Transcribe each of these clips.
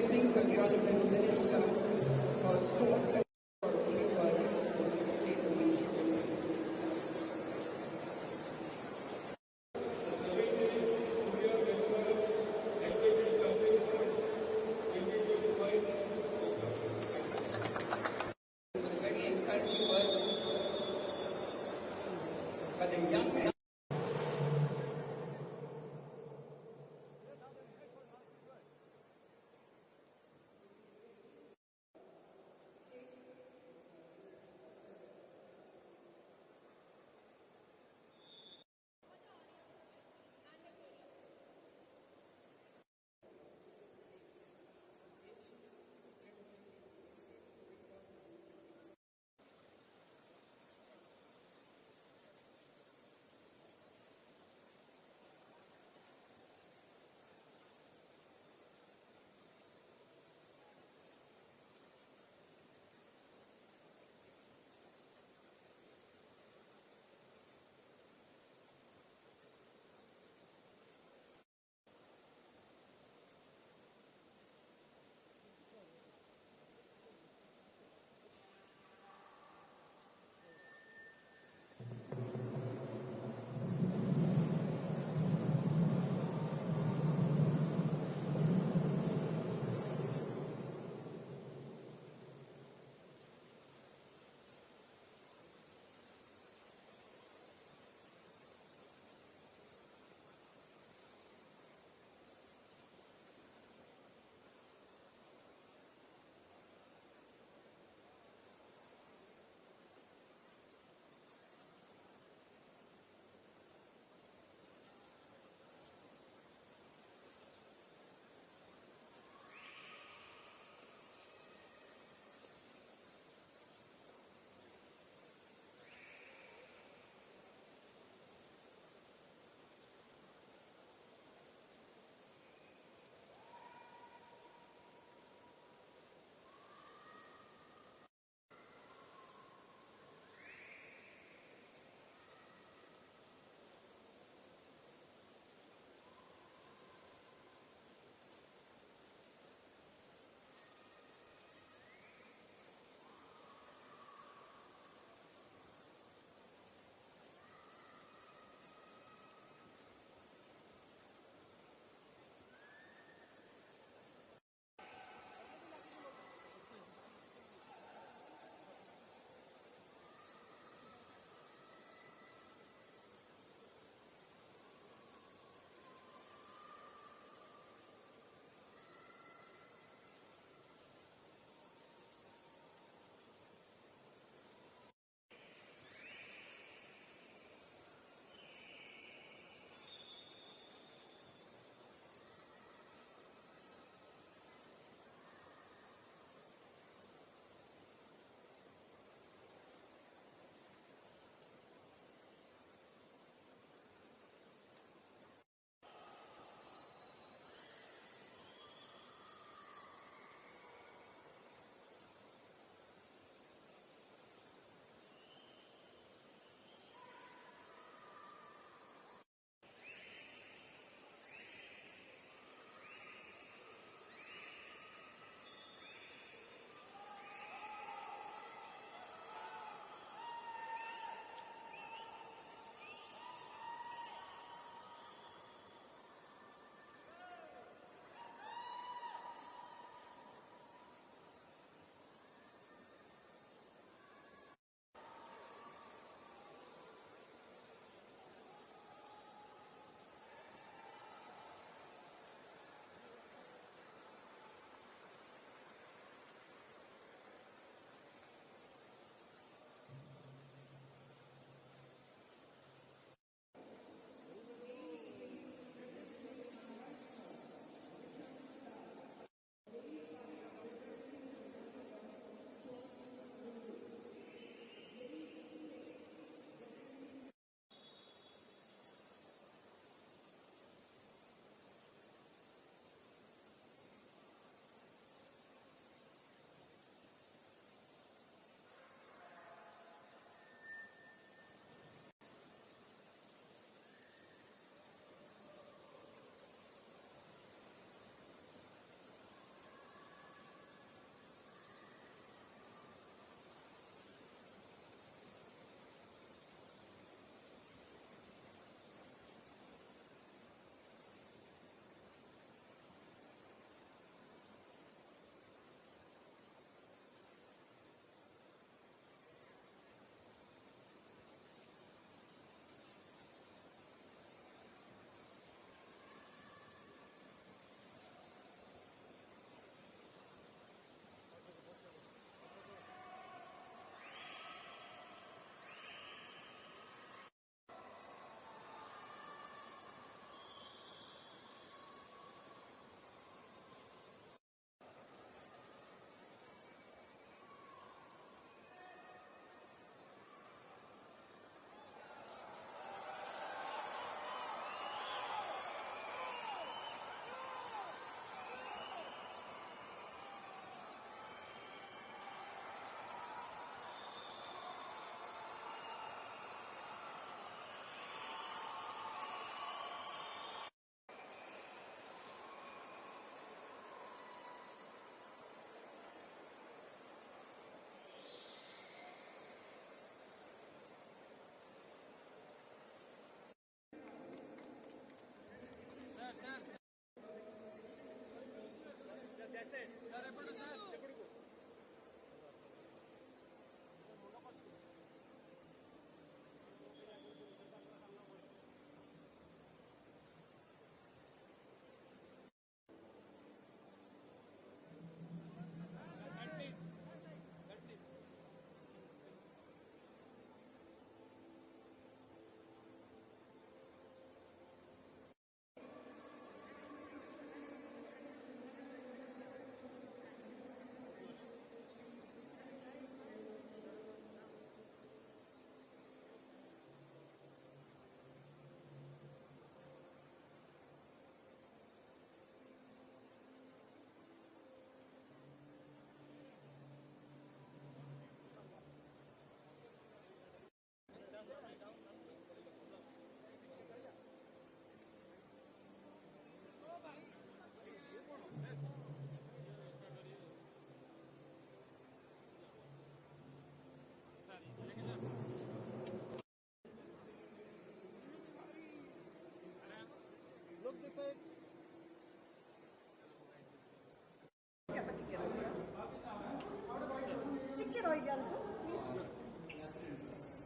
blessings on the Honourable Minister for Sports and for a few words that you will take the meeting. With very encouraging words, but the young man.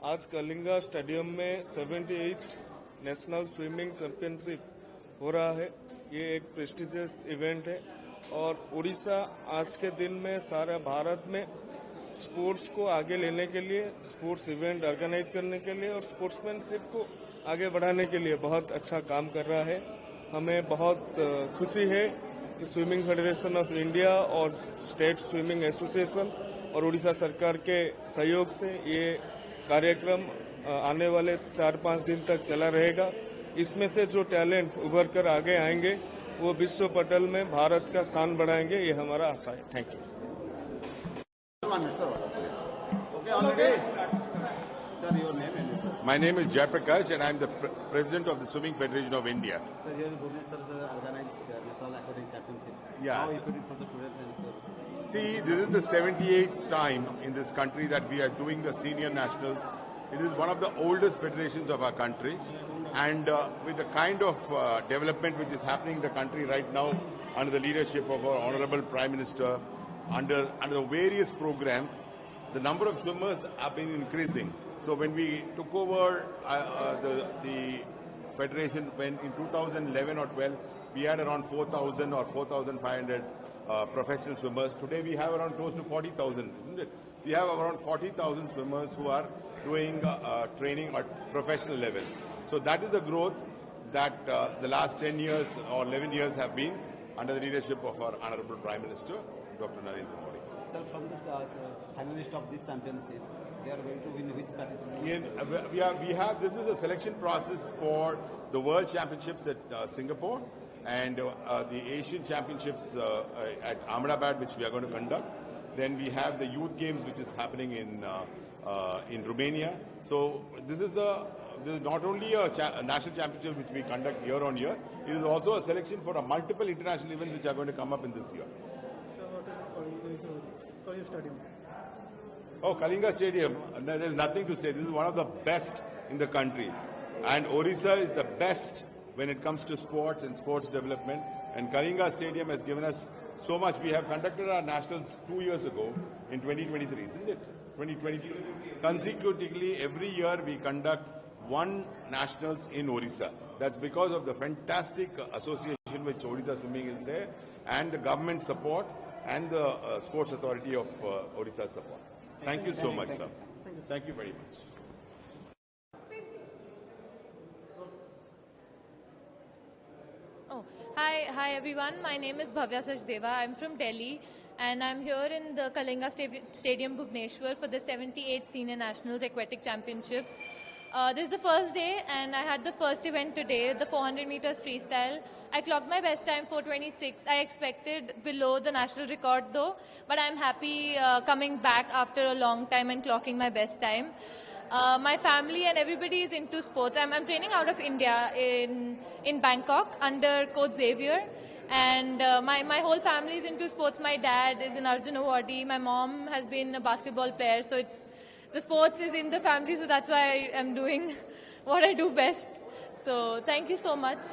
आज Kalinga stadium में 78th national swimming championship हो रहा है। ये एक prestigious event है और उड़ीसा आज के दिन में सारा भारत में स्पोर्ट्स को आगे लेने के लिए, स्पोर्ट्स इवेंट ऑर्गेनाइज करने के लिए और स्पोर्ट्समैनशिप को आगे बढ़ाने के लिए बहुत अच्छा काम कर रहा है। हमें बहुत खुशी है कि स्विमिंग फेडरेशन ऑफ इंडिया और स्टेट स्विमिंग एसोसिएशन और उड़ीसा सरकार के सहयोग से ये कार्यक्रम आने वाले 4-5 दिन तक चला रहेगा। इसमें से जो टैलेंट उभर कर आगे आएंगे वो विश्व पटल में भारत का स्थान बढ़ाएंगे, ये हमारा आशा है। Thank you. My name is Jayaprakash and I am the President of the Swimming Federation of India. Sir, here in Bhubaneswar, sir, organized National Aquatic Championship. Yeah. How you put it for the students? See, this is the 78th time in this country that we are doing the senior nationals. It is one of the oldest federations of our country, and with the kind of development which is happening in the country right now under the leadership of our Honorable Prime Minister, under the various programs, the number of swimmers have been increasing. So when we took over the federation, when in 2011 or 12, we had around 4,000 or 4,500 professional swimmers. Today we have around close to 40,000, isn't it? We have around 40,000 swimmers who are doing training at professional levels. So that is the growth that the last 10 years or 11 years have been under the leadership of our Honorable Prime Minister, Dr. Narendra Modi. Sir, from the finalist of this championship, they are going to win which participant? We have, this is a selection process for the World Championships at Singapore and the Asian Championships at Ahmedabad, which we are going to conduct. Then we have the Youth Games, which is happening in Romania. So this is not only a national championship which we conduct year on year, it is also a selection for multiple international events which are going to come up in this year. Oh, Kalinga Stadium, there is nothing to say. This is one of the best in the country. And Orissa is the best when it comes to sports and sports development. And Kalinga Stadium has given us so much. We have conducted our nationals 2 years ago in 2023, isn't it? 2022. Consecutively, every year we conduct one nationals in Orissa. That's because of the fantastic association which Orissa Swimming is there, and the government support and the Sports Authority of Orissa support. Thank you so much, sir. Thank you very much. Oh, hi everyone. My name is Bhavya Sachdeva. I'm from Delhi and I'm here in the Kalinga Stadium, Bhubaneswar for the 78th Senior Nationals Aquatic Championship. This is the first day and I had the first event today, the 400 meters freestyle. I clocked my best time 4:26. I expected below the national record though, but I'm happy coming back after a long time and clocking my best time. My family and everybody is into sports. I'm training out of India in Bangkok under Coach Xavier. And my whole family is into sports. My dad is an Arjun awardee. My mom has been a basketball player. So the sports is in the family. So that's why I'm doing what I do best. So thank you so much.